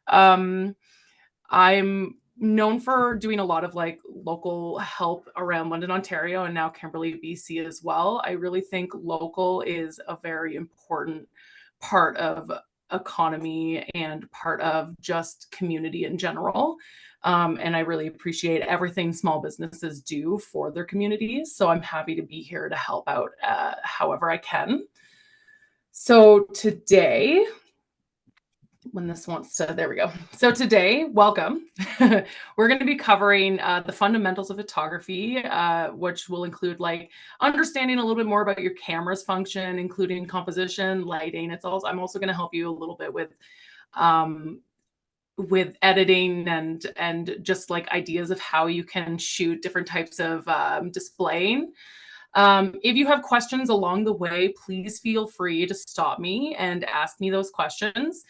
I'm known for doing a lot of like local help around London, Ontario, and now Kimberley, BC as well. I really think local is a very important part of economy and part of just community in general. And I really appreciate everything small businesses do for their communities. So I'm happy to be here to help out however I can. So today, when this wants to, there we go. So today, welcome. We're going to be covering the fundamentals of photography, which will include like understanding a little bit more about your camera's function, including composition, lighting. I'm also going to help you a little bit with editing and just like ideas of how you can shoot different types of displaying. If you have questions along the way, please feel free to stop me and ask me those questions.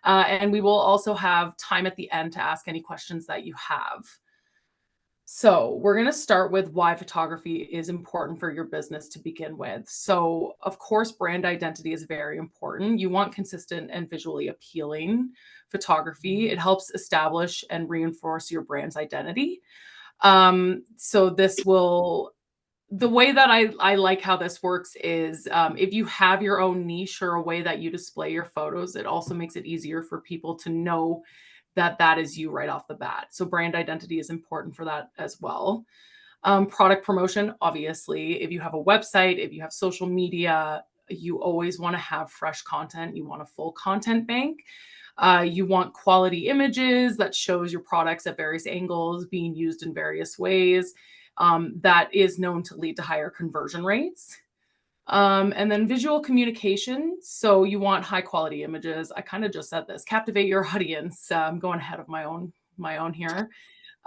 And we will also have time at the end to ask any questions that you have. So we're going to start with why photography is important for your business to begin with. So of course, brand identity is very important. You want consistent and visually appealing photography. It helps establish and reinforce your brand's identity. So this will the way that I like how this works is if you have your own niche or a way that you display your photos, it also makes it easier for people to know that that is you right off the bat. So brand identity is important for that as well. Product promotion, obviously, if you have a website, if you have social media, you always want to have fresh content. You want a full content bank. You want quality images that shows your products at various angles being used in various ways. That is known to lead to higher conversion rates. And then visual communication. So you want high quality images. I kind of just said this, captivate your audience. I'm going ahead of my own here.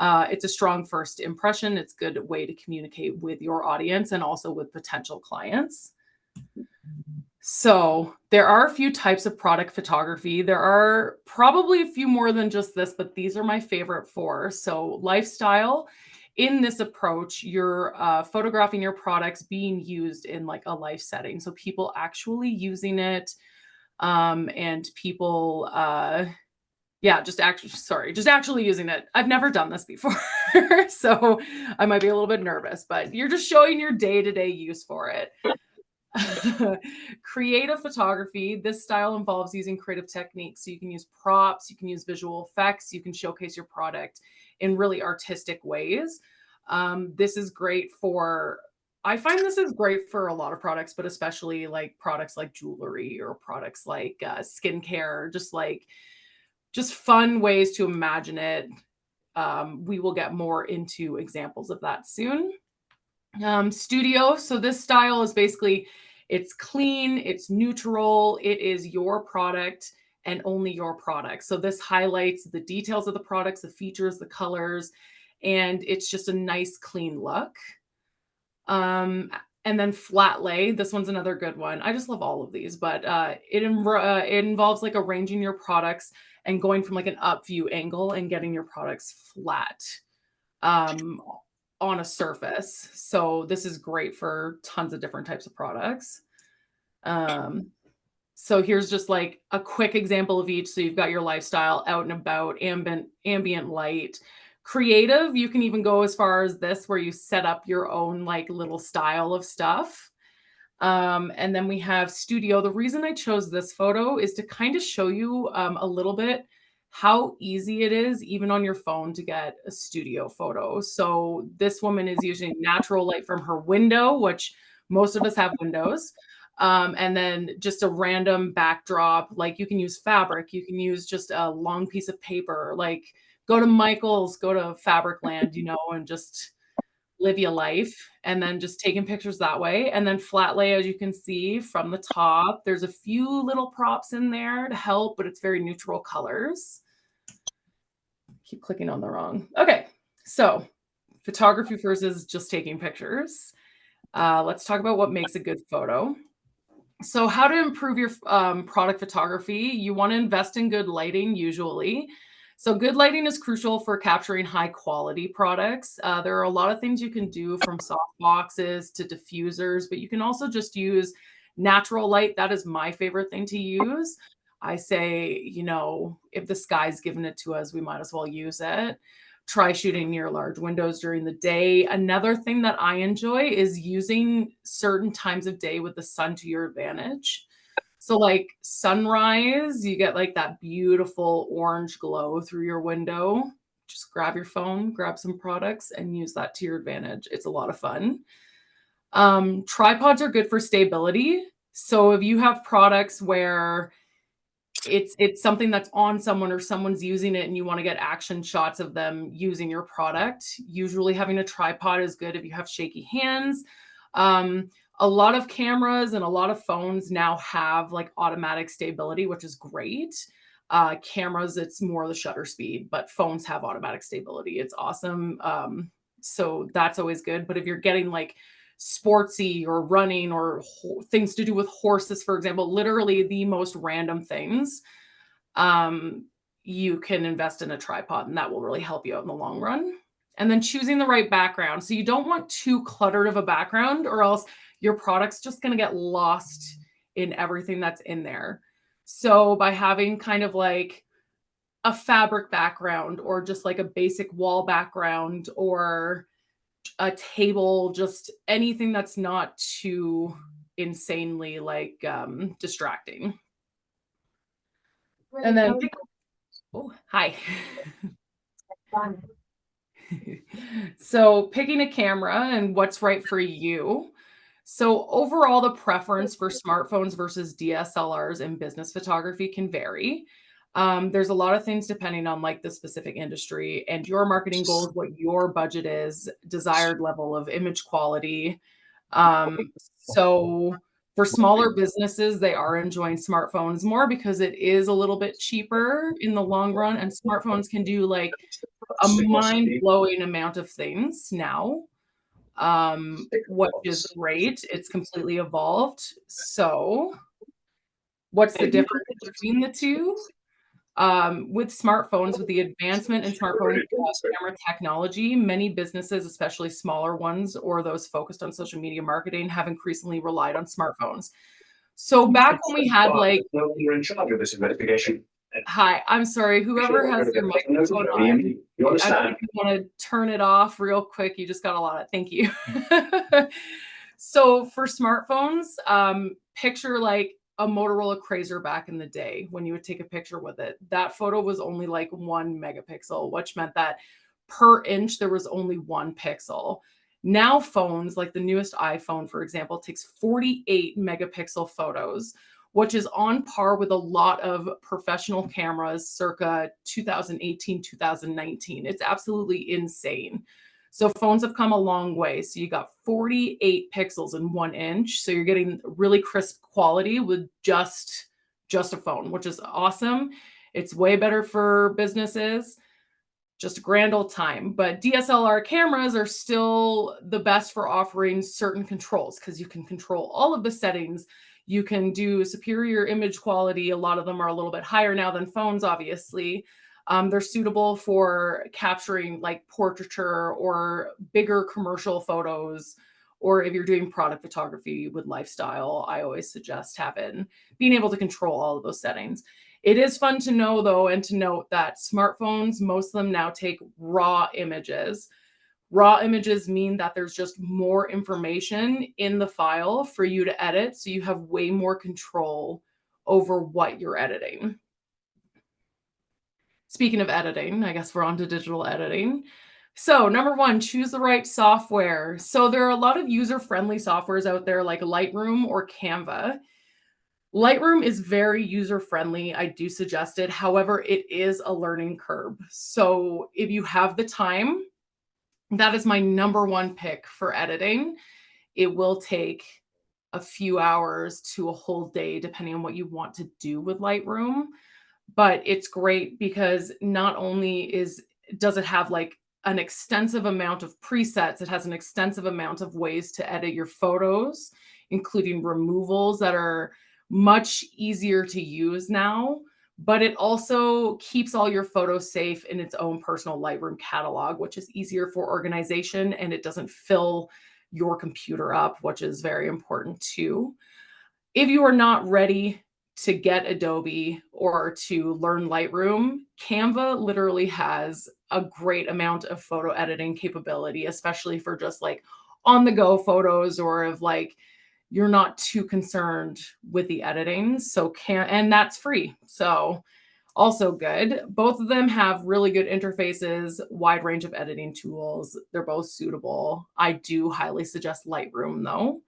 It's a strong first impression. It's a good way to communicate with your audience and also with potential clients. So there are a few types of product photography. There are probably a few more than just this, but these are my favorite four. So lifestyle. In this approach, you're photographing your products being used in like a life setting. So people actually using it and people, just actually using it. I've never done this before. So I might be a little bit nervous, but you're just showing your day-to-day use for it. Creative photography. This style involves using creative techniques. So you can use props, you can use visual effects, you can showcase your product in really artistic ways. This is great I find this is great for a lot of products, but especially like products like jewelry or products like skincare, just fun ways to imagine it. We will get more into examples of that soon. Studio. So this style is basically, it's clean, it's neutral, it is your product and only your product. So this highlights the details of the products, the features, the colors, and it's just a nice, clean look. And then flat lay. This one's another good one. I just love all of these, but it involves like arranging your products and going from like an up view angle and getting your products flat on a surface. So this is great for tons of different types of products. So here's just like a quick example of each. So you've got your lifestyle, out and about, ambient light. Creative, you can even go as far as this, where you set up your own like little style of stuff. And then we have studio. The reason I chose this photo is to kind of show you a little bit how easy it is, even on your phone, to get a studio photo. So this woman is using natural light from her window, which most of us have windows. And then just a random backdrop. Like you can use fabric, you can use just a long piece of paper, like go to Michael's, go to Fabricland, and just live your life, and then just taking pictures that way. And then flat lay, as you can see from the top, there's a few little props in there to help, but it's very neutral colors. Keep clicking on the wrong. Okay, so photography versus just taking pictures. Let's talk about what makes a good photo. So how to improve your product photography. You want to invest in good lighting usually. So good lighting is crucial for capturing high quality products. There are a lot of things you can do, from soft boxes to diffusers, but you can also just use natural light. That is my favorite thing to use. I say, you know, if the sky's given it to us, we might as well use it. Try shooting near large windows during the day. Another thing that I enjoy is using certain times of day with the sun to your advantage. So, like sunrise, you get like that beautiful orange glow through your window. Just grab your phone, grab some products, and use that to your advantage. It's a lot of fun. Tripods are good for stability. So if you have products where it's something that's on someone or someone's using it and you want to get action shots of them using your product, usually having a tripod is good if you have shaky hands. Um, a lot of cameras and a lot of phones now have like automatic stability, which is great. Cameras, it's more the shutter speed, but phones have automatic stability. It's awesome. So that's always good. But if you're getting like sportsy or running or things to do with horses, for example, literally the most random things, um, you can invest in a tripod and that will really help you out in the long run. And then choosing the right background. So you don't want too cluttered of a background or else your product's just going to get lost in everything that's in there. So by having kind of like a fabric background or just like a basic wall background or a table, just anything that's not too insanely like distracting. And then oh, hi. So picking a camera and what's right for you. So overall, the preference for smartphones versus DSLRs in business photography can vary. There's a lot of things depending on like the specific industry and your marketing goals, what your budget is, desired level of image quality. So for smaller businesses, they are enjoying smartphones more because it is a little bit cheaper in the long run, and smartphones can do like a mind-blowing amount of things now, which is great. It's completely evolved. So what's the difference between the two? With smartphones, with the advancement in smartphone camera technology, many businesses, especially smaller ones or those focused on social media marketing, have increasingly relied on smartphones. So back when we had like, You're in charge of this investigation. hi, I'm sorry, whoever has their microphone on, You I don't know understand? if you want to turn it off real quick. You just got a lot of, thank you. So for smartphones, picture like a Motorola Razr back in the day when you would take a picture with it. That photo was only like 1 megapixel, which meant that per inch there was only 1 pixel. Now phones, like the newest iPhone, for example, takes 48 megapixel photos, which is on par with a lot of professional cameras circa 2018, 2019. It's absolutely insane. So phones have come a long way. So you got 48 pixels in 1 inch. So you're getting really crisp quality with just a phone, which is awesome. It's way better for businesses. Just a grand old time. But DSLR cameras are still the best for offering certain controls because you can control all of the settings. You can do superior image quality. A lot of them are a little bit higher now than phones, obviously. They're suitable for capturing like portraiture or bigger commercial photos. Or if you're doing product photography with lifestyle, I always suggest being able to control all of those settings. It is fun to know, though, and to note that smartphones, most of them now take raw images. Raw images mean that there's just more information in the file for you to edit, so you have way more control over what you're editing. Speaking of editing, I guess we're on to digital editing. So number one, choose the right software. So there are a lot of user-friendly softwares out there like Lightroom or Canva. Lightroom is very user-friendly. I do suggest it. However, it is a learning curve. So if you have the time, that is my number one pick for editing. It will take a few hours to a whole day, depending on what you want to do with Lightroom. But it's great because not only does it have like an extensive amount of presets, it has an extensive amount of ways to edit your photos, including removals that are much easier to use now, but it also keeps all your photos safe in its own personal Lightroom catalog, which is easier for organization and it doesn't fill your computer up, which is very important too. If you are not ready to get Adobe or to learn Lightroom, Canva literally has a great amount of photo editing capability, especially for just like on the go photos, or of like you're not too concerned with the editing. So and that's free. So also good. Both of them have really good interfaces, wide range of editing tools. They're both suitable. I do highly suggest Lightroom though.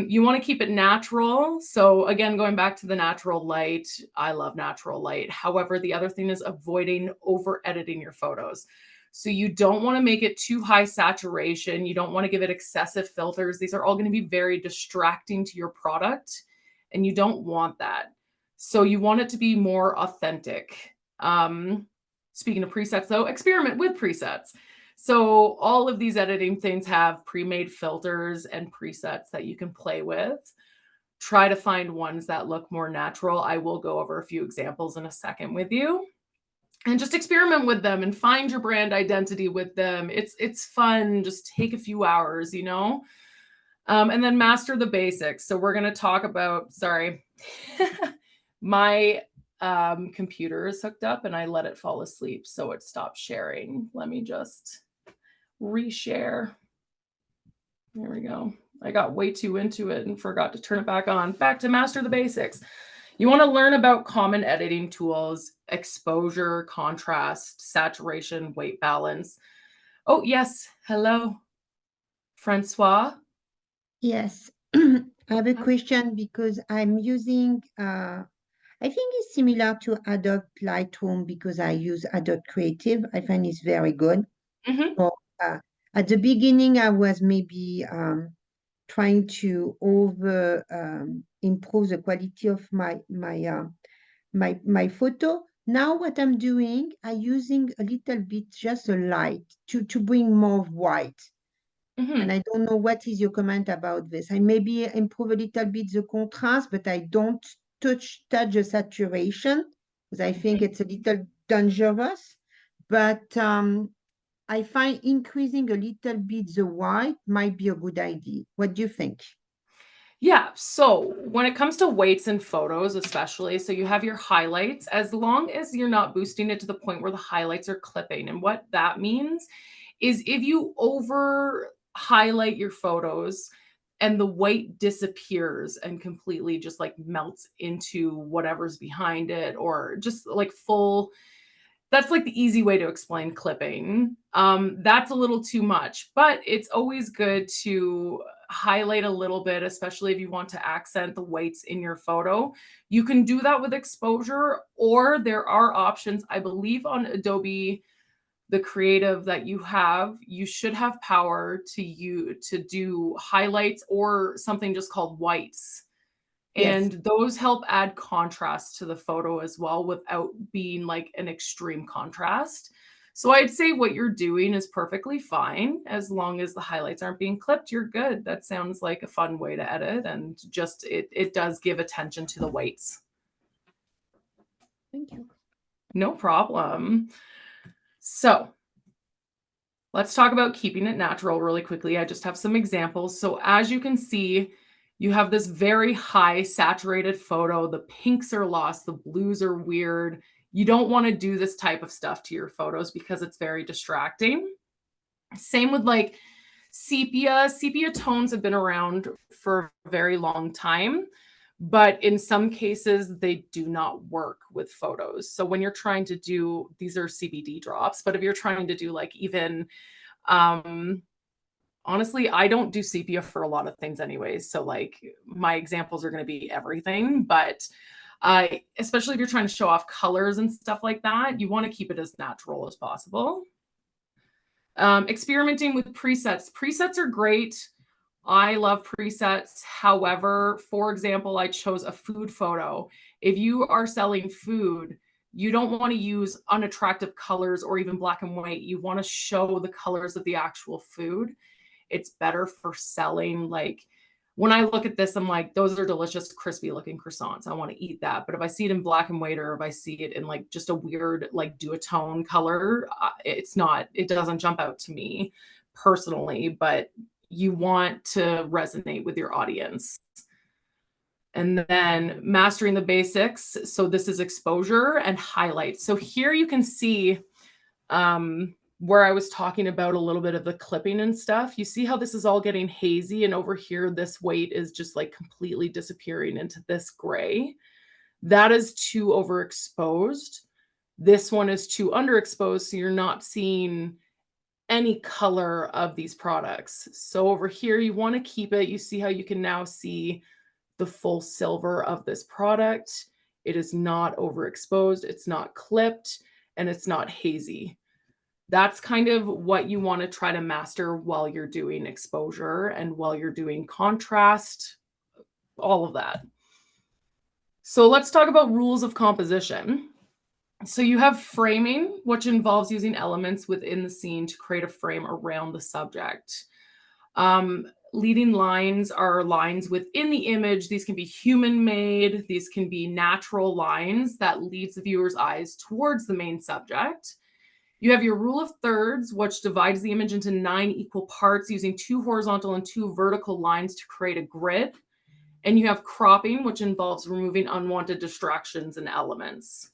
You want to keep it natural. So again, going back to the natural light, I love natural light. However, the other thing is avoiding over editing your photos. So you don't want to make it too high saturation. You don't want to give it excessive filters. These are all going to be very distracting to your product, and you don't want that. So you want it to be more authentic. Speaking of presets though, experiment with presets. So all of these editing things have pre-made filters and presets that you can play with. Try to find ones that look more natural. I will go over a few examples in a second with you. And just experiment with them and find your brand identity with them. It's fun. Just take a few hours, you know? And then master the basics. So we're going to talk about, sorry, my computer is hooked up and I let it fall asleep, so it stopped sharing. Let me just reshare. There we go. I got way too into it and forgot to turn it back on. Back to master the basics. You want to learn about common editing tools, exposure, contrast, saturation, white balance. Oh, yes. Hello, Francois. Yes, I have a question because I'm using, I think it's similar to Adobe Lightroom because I use Adobe Creative. I find it's very good. Mm-hmm. So, at the beginning, I was maybe trying to over improve the quality of my photo. Now what I'm doing, I'm using a little bit, just a light to bring more white. Mm-hmm. And I don't know what is your comment about this. I maybe improve a little bit the contrast, but I don't touch the saturation because I think it's a little dangerous. But I find increasing a little bit the white might be a good idea. What do you think? Yeah. So when it comes to weights and photos, especially, so you have your highlights, as long as you're not boosting it to the point where the highlights are clipping. And what that means is if you over highlight your photos and the white disappears and completely just like melts into whatever's behind it, or just like full, that's like the easy way to explain clipping. That's a little too much, but it's always good to highlight a little bit, especially if you want to accent the whites in your photo. You can do that with exposure, or there are options. I believe on Adobe, the creative that you should have power to do highlights or something just called whites. Yes. And those help add contrast to the photo as well without being like an extreme contrast. So I'd say what you're doing is perfectly fine. As long as the highlights aren't being clipped, you're good. That sounds like a fun way to edit, and just it does give attention to the whites. Thank you. No problem. So let's talk about keeping it natural really quickly. I just have some examples. So as you can see, you have this very high saturated photo. The pinks are lost, the blues are weird. You don't want to do this type of stuff to your photos because it's very distracting. Same with like sepia. Sepia tones have been around for a very long time, but in some cases they do not work with photos. So when you're trying to do, these are CBD drops, but if you're trying to do like even honestly, I don't do sepia for a lot of things anyways. So like my examples are going to be everything, but especially if you're trying to show off colors and stuff like that, you want to keep it as natural as possible. Experimenting with presets. Presets are great. I love presets. However, for example, I chose a food photo. If you are selling food, you don't want to use unattractive colors or even black and white. You want to show the colors of the actual food. It's better for selling. Like when I look at this, I'm like, those are delicious, crispy looking croissants. I want to eat that. But if I see it in black and white, or if I see it in like just a weird, like duotone color, it doesn't jump out to me personally, but you want to resonate with your audience. And then mastering the basics. So this is exposure and highlights. So here you can see where I was talking about a little bit of the clipping and stuff. You see how this is all getting hazy, and over here, this white is just like completely disappearing into this gray. That is too overexposed. This one is too underexposed, so you're not seeing any color of these products. So over here, you want to keep it. You see how you can now see the full silver of this product. It is not overexposed, it's not clipped, and it's not hazy. That's kind of what you want to try to master while you're doing exposure and while you're doing contrast, all of that. So let's talk about rules of composition. So you have framing, which involves using elements within the scene to create a frame around the subject. Leading lines are lines within the image. These can be human-made. These can be natural lines that leads the viewer's eyes towards the main subject. You have your rule of thirds, which divides the image into 9 equal parts using 2 horizontal and 2 vertical lines to create a grid. And you have cropping, which involves removing unwanted distractions and elements.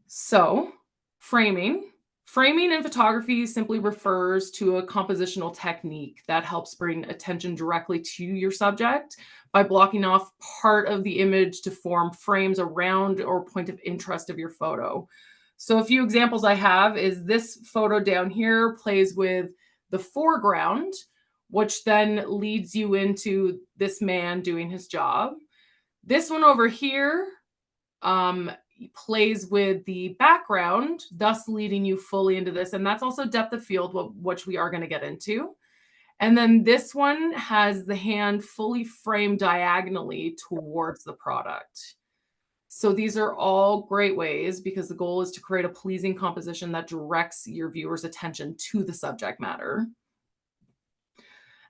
So, framing. Framing in photography simply refers to a compositional technique that helps bring attention directly to your subject by blocking off part of the image to form frames around or point of interest of your photo. So a few examples I have is this photo down here plays with the foreground, which then leads you into this man doing his job. This one over here plays with the background, thus leading you fully into this. And that's also depth of field, which we are going to get into. And then this one has the hand fully framed diagonally towards the product. So these are all great ways because the goal is to create a pleasing composition that directs your viewer's attention to the subject matter.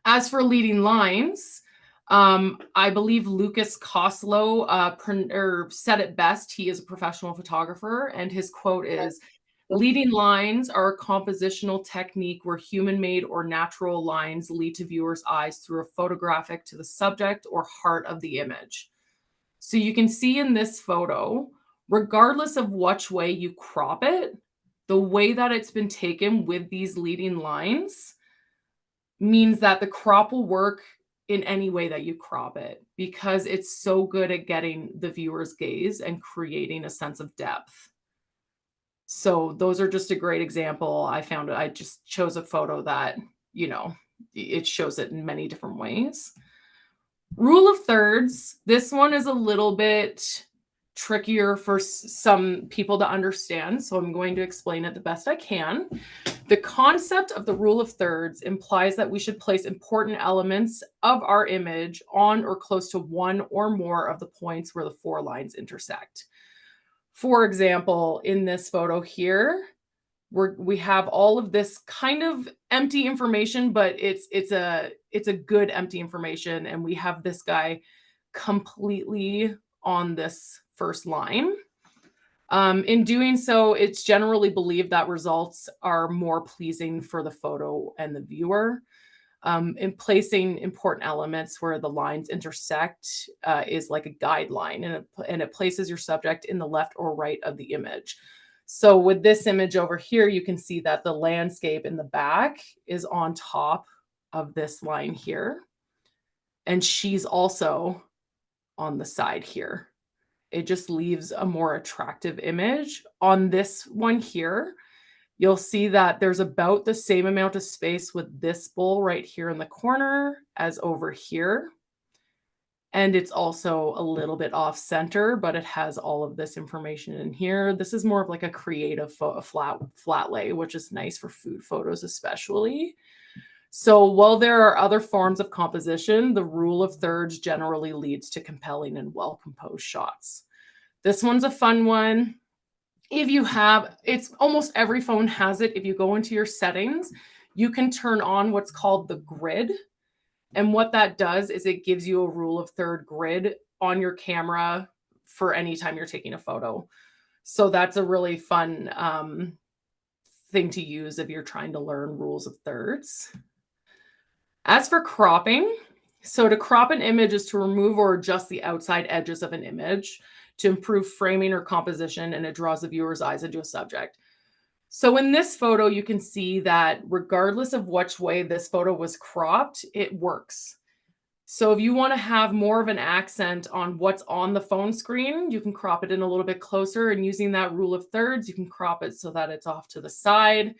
As for leading lines, I believe Lucas Koslow said it best. He is a professional photographer, and his quote is, "Leading lines are a compositional technique where human-made or natural lines lead to viewers' eyes through a photographic to the subject or heart of the image." So you can see in this photo, regardless of which way you crop it, the way that it's been taken with these leading lines means that the crop will work in any way that you crop it because it's so good at getting the viewer's gaze and creating a sense of depth. So those are just a great example. I just chose a photo that, it shows it in many different ways. Rule of thirds, this one is a little bit trickier for some people to understand, so I'm going to explain it the best I can. The concept of the rule of thirds implies that we should place important elements of our image on or close to one or more of the points where the 4 lines intersect. For example, in this photo here, we have all of this kind of empty information, but it's a good empty information, and we have this guy completely on this first line. In doing so, it's generally believed that results are more pleasing for the photo and the viewer. In placing important elements where the lines intersect is like a guideline, and it places your subject in the left or right of the image. So with this image over here, you can see that the landscape in the back is on top of this line here. And she's also on the side here. It just leaves a more attractive image. On this one here, you'll see that there's about the same amount of space with this bowl right here in the corner as over here. And it's also a little bit off center, but it has all of this information in here. This is more of like a creative flat lay, which is nice for food photos especially. So while there are other forms of composition, the rule of thirds generally leads to compelling and well-composed shots. This one's a fun one. It's almost every phone has it. If you go into your settings, you can turn on what's called the grid. And what that does is it gives you a rule of third grid on your camera for any time you're taking a photo. So that's a really fun thing to use if you're trying to learn rules of thirds. As for cropping, So to crop an image is to remove or adjust the outside edges of an image to improve framing or composition, and it draws the viewer's eyes into a subject. So in this photo, you can see that regardless of which way this photo was cropped, it works. So if you want to have more of an accent on what's on the phone screen, you can crop it in a little bit closer, and using that rule of thirds, you can crop it so that it's off to the side.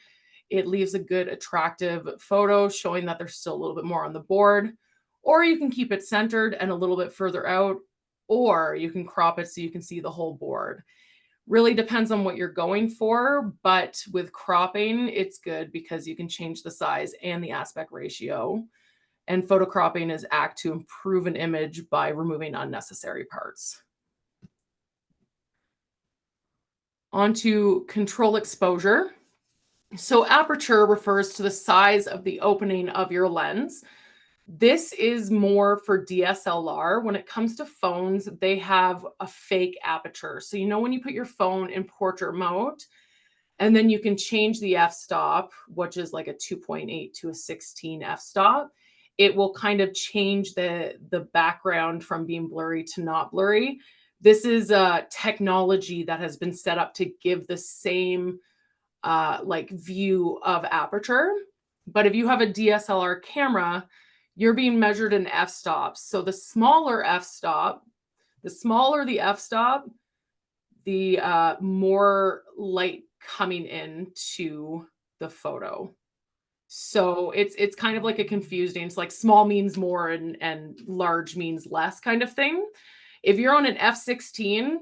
It leaves a good, attractive photo showing that there's still a little bit more on the board. Or you can keep it centered and a little bit further out, or you can crop it so you can see the whole board. Really depends on what you're going for, but with cropping, it's good because you can change the size and the aspect ratio. And photo cropping is act to improve an image by removing unnecessary parts. On to control exposure. So aperture refers to the size of the opening of your lens. This is more for DSLR. When it comes to phones, they have a fake aperture. So, you know, when you put your phone in portrait mode, and then you can change the f-stop, which is like a 2.8 to a 16 f-stop, it will kind of change the background from being blurry to not blurry. This is a technology that has been set up to give the same like view of aperture. But if you have a DSLR camera, you're being measured in f-stops. So the smaller f-stop, the smaller the f-stop, the more light coming into the photo. So it's kind of like a confusing. It's like small means more and large means less kind of thing. If you're on an f16,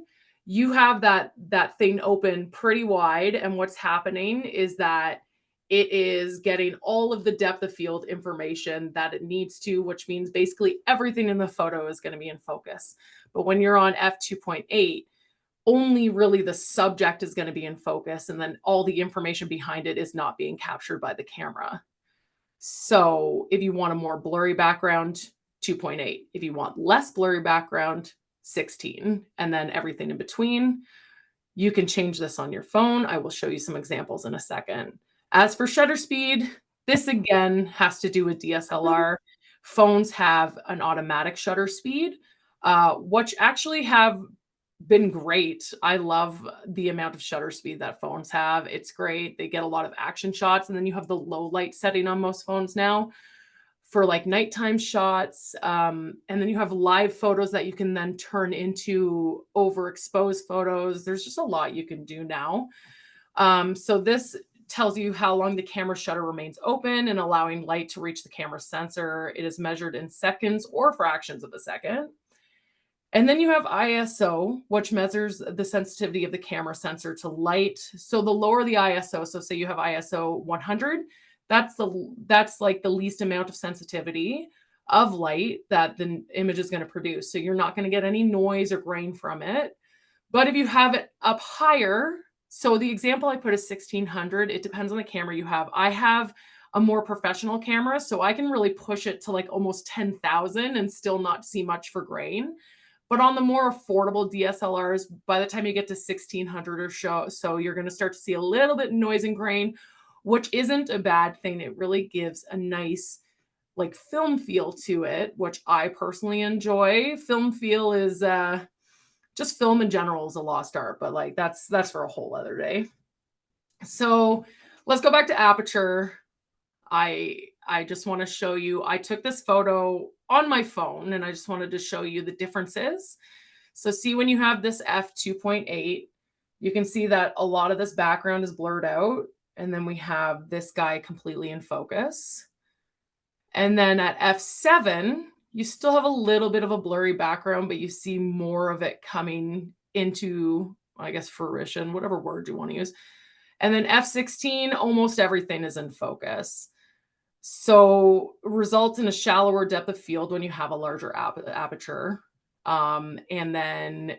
you have that thing open pretty wide, and what's happening is that it is getting all of the depth of field information that it needs to, which means basically everything in the photo is going to be in focus. But when you're on f2.8, only really the subject is going to be in focus, and then all the information behind it is not being captured by the camera. So if you want a more blurry background, 2.8. If you want less blurry background, 16. And then everything in between. You can change this on your phone. I will show you some examples in a second. As for shutter speed, this again has to do with DSLR. Phones have an automatic shutter speed, which actually have been great. I love the amount of shutter speed that phones have. It's great. They get a lot of action shots, and then you have the low light setting on most phones now for like nighttime shots. And then you have live photos that you can then turn into overexposed photos. There's just a lot you can do now. So this tells you how long the camera shutter remains open and allowing light to reach the camera sensor. It is measured in seconds or fractions of a second. And then you have ISO, which measures the sensitivity of the camera sensor to light. So the lower the ISO, so say you have ISO 100, that's like the least amount of sensitivity of light that the image is going to produce. So you're not going to get any noise or grain from it. But if you have it up higher, so the example I put is 1600. It depends on the camera you have. I have a more professional camera, so I can really push it to like almost 10,000 and still not see much for grain. But on the more affordable DSLRs, by the time you get to 1600 or so, you're going to start to see a little bit of noise and grain, which isn't a bad thing. It really gives a nice like film feel to it, which I personally enjoy. Film feel is just film in general is a lost art, but like that's for a whole other day. So let's go back to aperture. I just want to show you, I took this photo on my phone and I just wanted to show you the differences. So see, when you have this f2.8, you can see that a lot of this background is blurred out. And then we have this guy completely in focus. And then at f7, you still have a little bit of a blurry background, but you see more of it coming into, I guess, fruition, whatever word you want to use. And then f16, almost everything is in focus. So results in a shallower depth of field when you have a larger aperture. And then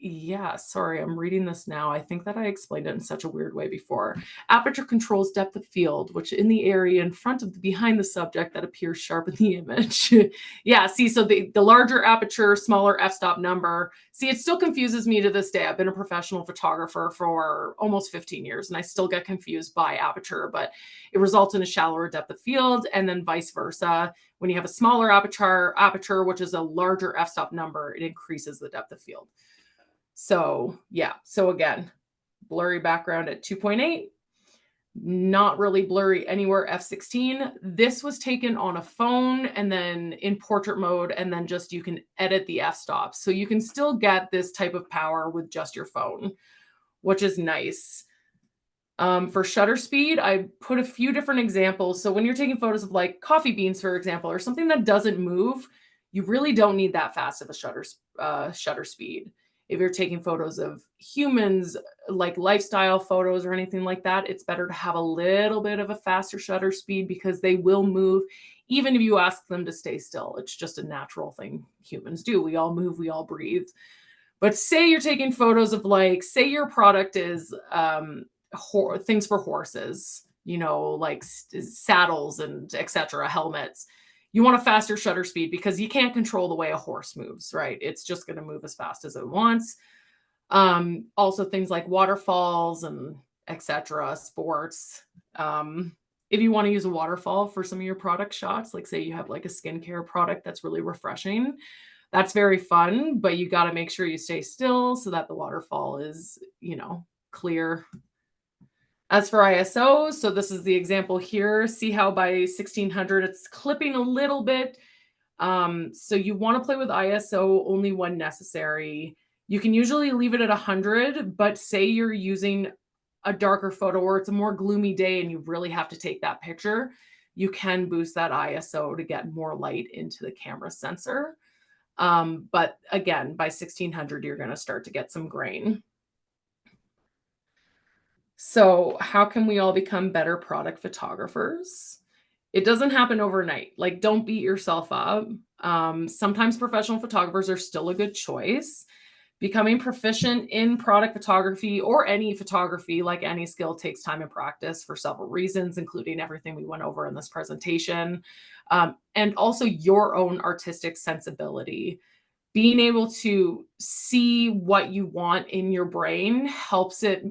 Yeah, sorry, I'm reading this now. I think that I explained it in such a weird way before. Aperture controls depth of field, which in the area in front of behind the subject that appears sharp in the image. Yeah, see, so the larger aperture, smaller f-stop number. See, it still confuses me to this day. I've been a professional photographer for almost 15 years, and I still get confused by aperture, but it results in a shallower depth of field, and then vice versa. When you have a smaller aperture, which is a larger f-stop number, it increases the depth of field. So yeah, so again, blurry background at 2.8, not really blurry anywhere, f16. This was taken on a phone and then in portrait mode, and then just you can edit the f-stops. So you can still get this type of power with just your phone, which is nice. For shutter speed, I put a few different examples. So when you're taking photos of like coffee beans, for example, or something that doesn't move, you really don't need that fast of a shutter speed. If you're taking photos of humans, like lifestyle photos or anything like that, it's better to have a little bit of a faster shutter speed because they will move even if you ask them to stay still. It's just a natural thing humans do. We all move, we all breathe. But say you're taking photos of like, say your product is things for horses, you know, like saddles and etc., helmets. You want a faster shutter speed because you can't control the way a horse moves, right? It's just going to move as fast as it wants. Also things like waterfalls and etc., sports. If you want to use a waterfall for some of your product shots, like say you have like a skincare product that's really refreshing, that's very fun, but you got to make sure you stay still so that the waterfall is, you know, clear. As for ISO, so this is the example here. See how by 1600 it's clipping a little bit. So you want to play with ISO only when necessary. You can usually leave it at 100, but say you're using a darker photo or it's a more gloomy day and you really have to take that picture, you can boost that ISO to get more light into the camera sensor. But again, by 1600, you're going to start to get some grain. So how can we all become better product photographers? It doesn't happen overnight. Like, don't beat yourself up. Sometimes professional photographers are still a good choice. Becoming proficient in product photography or any photography, like any skill, takes time and practice for several reasons, including everything we went over in this presentation. And also your own artistic sensibility. Being able to see what you want in your brain helps it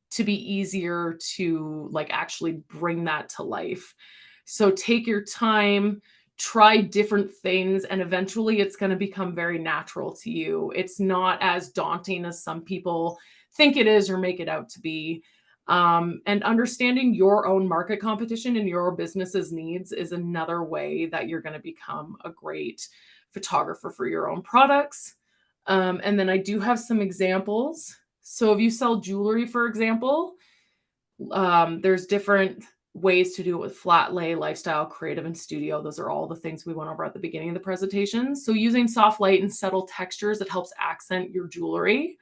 to be easier to like actually bring that to life. So take your time, try different things, and eventually it's going to become very natural to you. It's not as daunting as some people think it is or make it out to be. And understanding your own market competition and your business's needs is another way that you're going to become a great photographer for your own products. And then I do have some examples. So if you sell jewelry, for example, there's different ways to do it with flat lay, lifestyle, creative, and studio. Those are all the things we went over at the beginning of the presentation. So using soft light and subtle textures, it helps accent your jewelry.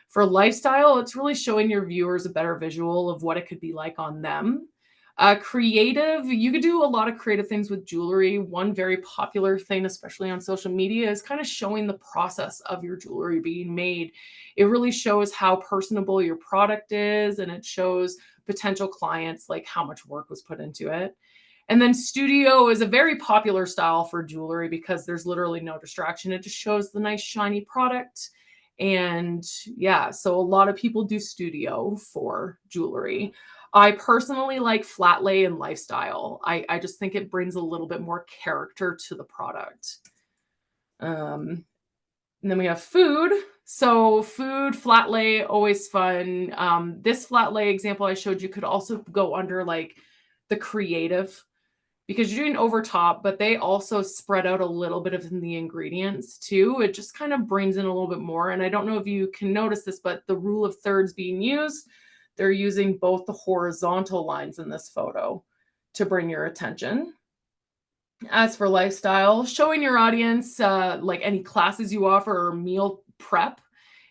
For lifestyle, it's really showing your viewers a better visual of what it could be like on them. Creative, you could do a lot of creative things with jewelry. One very popular thing, especially on social media, is kind of showing the process of your jewelry being made. It really shows how personable your product is, and it shows potential clients like how much work was put into it. And then studio is a very popular style for jewelry because there's literally no distraction. It just shows the nice shiny product. And yeah, so a lot of people do studio for jewelry. I personally like flat lay and lifestyle. I just think it brings a little bit more character to the product. And then we have food. So food, flat lay, always fun. This flat lay example I showed you could also go under like the creative, because you're doing over top, but they also spread out a little bit of the ingredients too. It just kind of brings in a little bit more. And I don't know if you can notice this, but the rule of thirds being used, they're using both the horizontal lines in this photo to bring your attention. As for lifestyle, showing your audience like any classes you offer or meal prep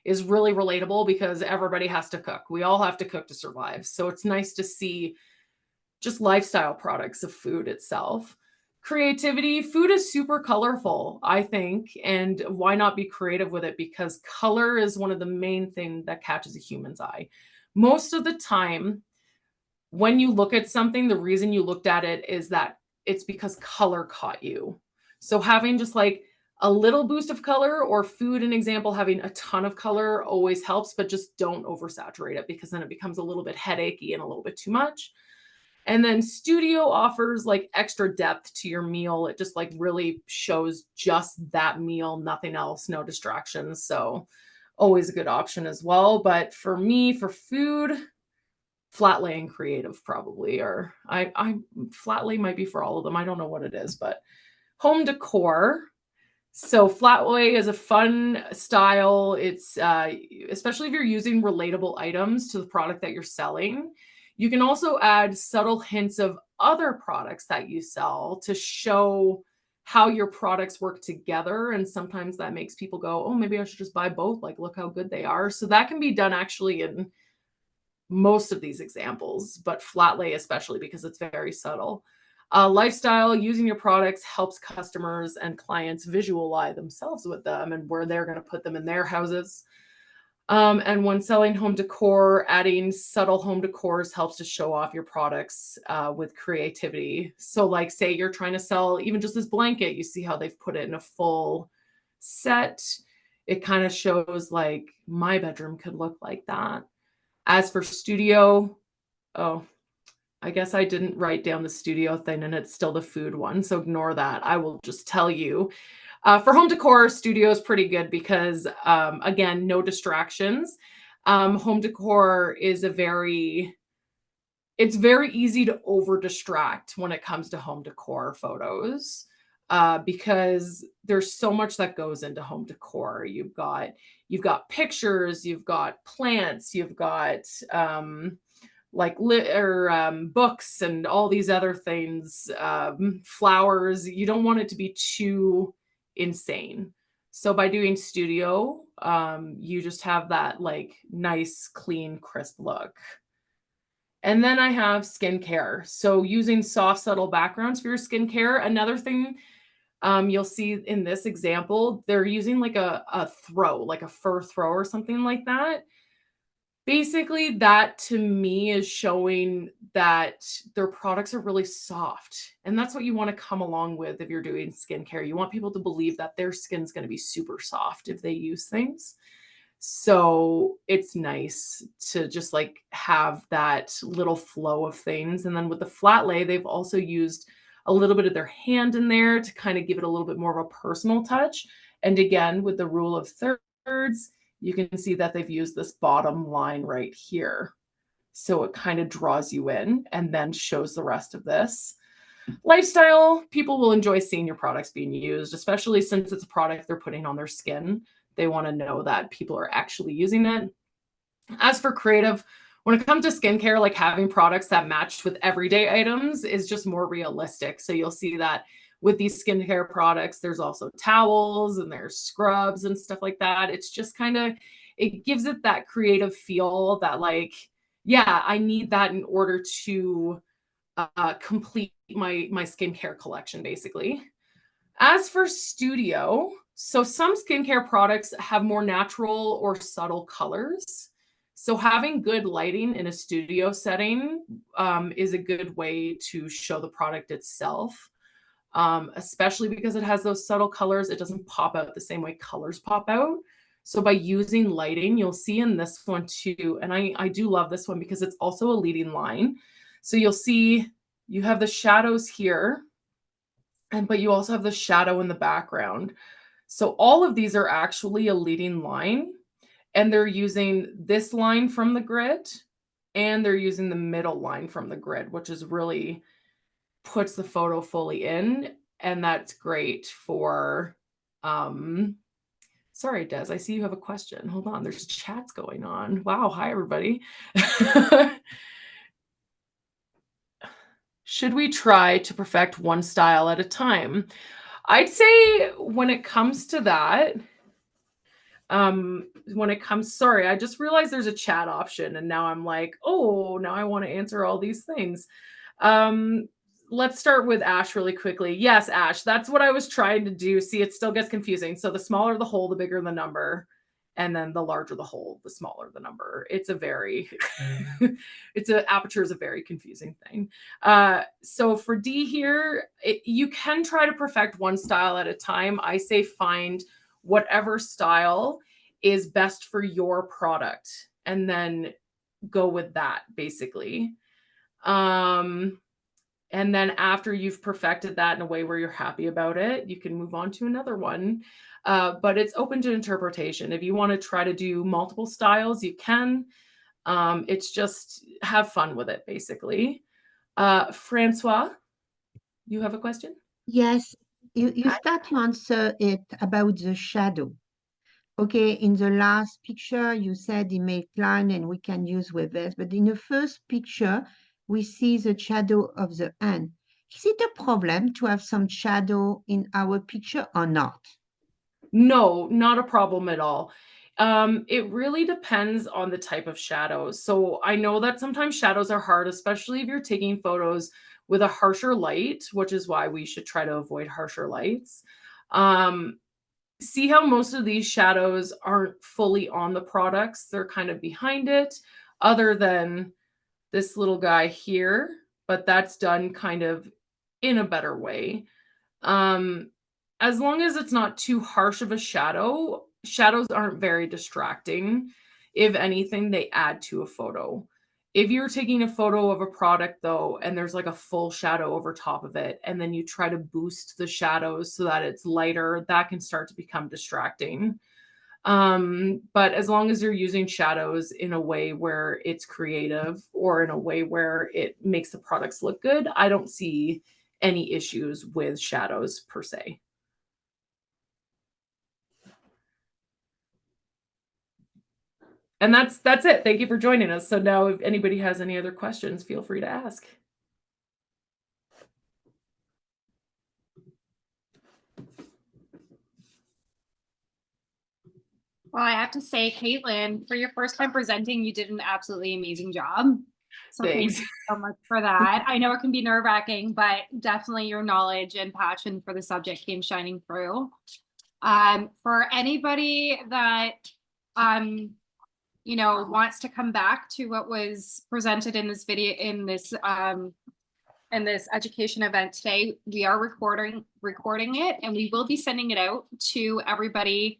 is really relatable because everybody has to cook. We all have to cook to survive. So it's nice to see just lifestyle products of food itself. Creativity, food is super colorful, I think, and why not be creative with it? Because color is one of the main things that catches a human's eye. Most of the time, when you look at something, the reason you looked at it is that it's because color caught you. So having just like a little boost of color, or food, an example, having a ton of color always helps, but just don't oversaturate it because then it becomes a little bit headachy and a little bit too much. And then studio offers like extra depth to your meal. It just like really shows just that meal, nothing else, no distractions. So always a good option as well. But for me, for food, flat lay and creative probably, or I flat lay might be for all of them. I don't know what it is, but home decor. So flat lay is a fun style. It's especially if you're using relatable items to the product that you're selling. You can also add subtle hints of other products that you sell to show how your products work together. And sometimes that makes people go, oh, maybe I should just buy both. Like, look how good they are. So that can be done actually in most of these examples, but flat lay especially because it's very subtle. Lifestyle, using your products helps customers and clients visualize themselves with them and where they're going to put them in their houses. And when selling home decor, adding subtle home decors helps to show off your products with creativity. So like say you're trying to sell even just this blanket, you see how they've put it in a full set. It kind of shows like my bedroom could look like that. As for studio, oh, I guess I didn't write down the studio thing and it's still the food one. So ignore that. I will just tell you. For home decor, studio is pretty good because, again, no distractions. Home decor is it's very easy to over distract when it comes to home decor photos because there's so much that goes into home decor. You've got pictures, you've got plants, you've got books and all these other things, flowers. You don't want it to be too insane. So by doing studio, you just have that like nice, clean, crisp look. And then I have skincare. So using soft, subtle backgrounds for your skincare. Another thing you'll see in this example, they're using like a throw, like a fur throw or something like that. Basically, that to me is showing that their products are really soft. And that's what you want to come along with if you're doing skincare. You want people to believe that their skin's going to be super soft if they use things. So it's nice to just like have that little flow of things. And then with the flat lay, they've also used a little bit of their hand in there to kind of give it a little bit more of a personal touch. And again, with the rule of thirds, you can see that they've used this bottom line right here. So it kind of draws you in and then shows the rest of this. Lifestyle, people will enjoy seeing your products being used, especially since it's a product they're putting on their skin. They want to know that people are actually using it. As for creative, when it comes to skincare, like having products that match with everyday items is just more realistic. So you'll see that with these skincare products, there's also towels and there's scrubs and stuff like that. It's just kind of, it gives it that creative feel that like, yeah, I need that in order to complete my skincare collection, basically. As for studio, so some skincare products have more natural or subtle colors. So having good lighting in a studio setting is a good way to show the product itself, especially because it has those subtle colors. It doesn't pop out the same way colors pop out. So by using lighting, you'll see in this one too, and I do love this one because it's also a leading line. So you'll see you have the shadows here, but you also have the shadow in the background. So all of these are actually a leading line, and they're using this line from the grid, and they're using the middle line from the grid, which is really puts the photo fully in. And that's great for, sorry, Des, I see you have a question. Hold on, there's chats going on. Wow, hi, everybody. Should we try to perfect one style at a time? I'd say when it comes to that, sorry, I just realized there's a chat option and now I'm like, oh, now I want to answer all these things. let's start with Ash really quickly. Yes, Ash, that's what I was trying to do. See, it still gets confusing. So the smaller the hole, the bigger the number. And then the larger the hole, the smaller the number. It's a very, aperture is a very confusing thing. So for D here, you can try to perfect one style at a time. I say find whatever style is best for your product and then go with that basically. And then after you've perfected that in a way where you're happy about it, you can move on to another one. But it's open to interpretation. If you want to try to do multiple styles, you can. It's just have fun with it, basically. Francois, you have a question? Yes, you start to answer it about the shadow. Okay, in the last picture, you said it make line and we can use with this, but in the first picture, we see the shadow of the hand. Is it a problem to have some shadow in our picture or not? No, not a problem at all. It really depends on the type of shadows. So I know that sometimes shadows are hard, especially if you're taking photos with a harsher light, which is why we should try to avoid harsher lights. Um, See how most of these shadows aren't fully on the products, they're kind of behind it, other than this little guy here, but that's done kind of in a better way. Um, as long as it's not too harsh of a shadow, shadows aren't very distracting. If anything, they add to a photo. If you're taking a photo of a product though, and there's like a full shadow over top of it, and then you try to boost the shadows so that it's lighter, that can start to become distracting. But as long as you're using shadows in a way where it's creative or in a way where it makes the products look good, I don't see any issues with shadows per se. And that's it. Thank you for joining us. So now if anybody has any other questions, feel free to ask. Well, I have to say, Caitlyn, for your first time presenting, you did an absolutely amazing job. So thank Thanks. you so much for that. I know it can be nerve-wracking, but definitely your knowledge and passion for the subject came shining through. For anybody that wants to come back to what was presented in this video, in this education event today, we are recording it, and we will be sending it out to everybody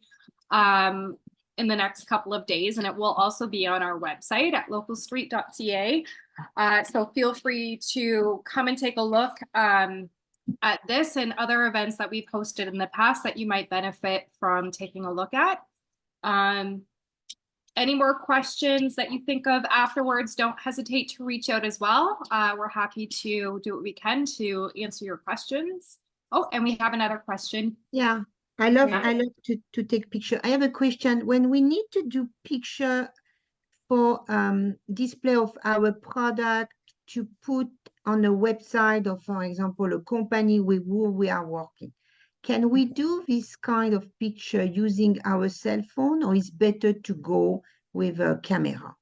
in the next couple of days, and it will also be on our website at localstreet.ca. So feel free to come and take a look at this and other events that we've hosted in the past that you might benefit from taking a look at. Any more questions that you think of afterwards, don't hesitate to reach out as well. We're happy to do what we can to answer your questions. Oh, and we have another question. Yeah, I love to take picture. I have a question. When we need to do picture for display of our product to put on a website or, for example, a company with who we are working, can we do this kind of picture using our cell phone, or is better to go with a camera?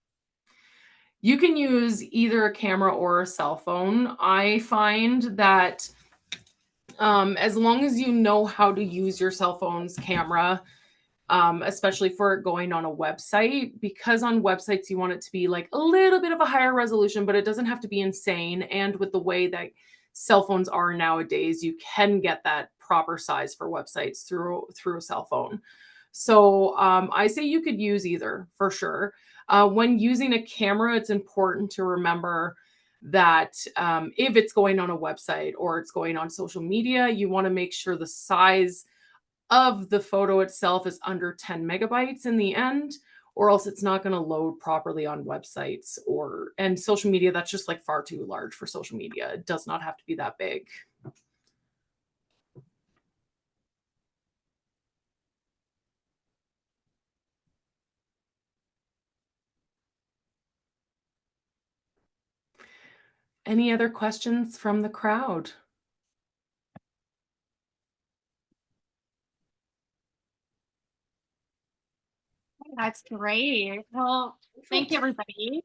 You can use either a camera or a cell phone. I find that as long as you know how to use your cell phone's camera, especially for going on a website, because on websites you want it to be like a little bit of a higher resolution, but it doesn't have to be insane. And with the way that cell phones are nowadays, you can get that proper size for websites through a cell phone. So I say you could use either for sure. When using a camera, it's important to remember that if it's going on a website or it's going on social media, you want to make sure the size of the photo itself is under 10 megabytes in the end, or else it's not going to load properly on websites and social media. That's just like far too large for social media. It does not have to be that big. Any other questions from the crowd? That's great. Well, thank you, everybody.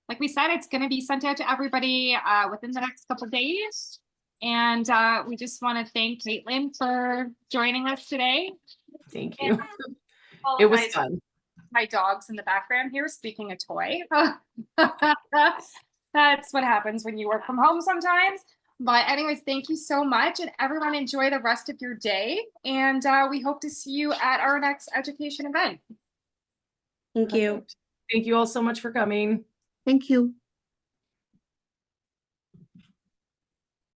like we said, it's going to be sent out to everybody within the next couple of days. And we just want to thank Caitlyn for joining us today. Thank you. All It of was my- fun. My dog's in the background here speaking a toy. That's what happens when you work from home sometimes. But anyways, thank you so much, and everyone enjoy the rest of your day. And we hope to see you at our next education event. Thank you. Thank you all so much for coming. Thank you.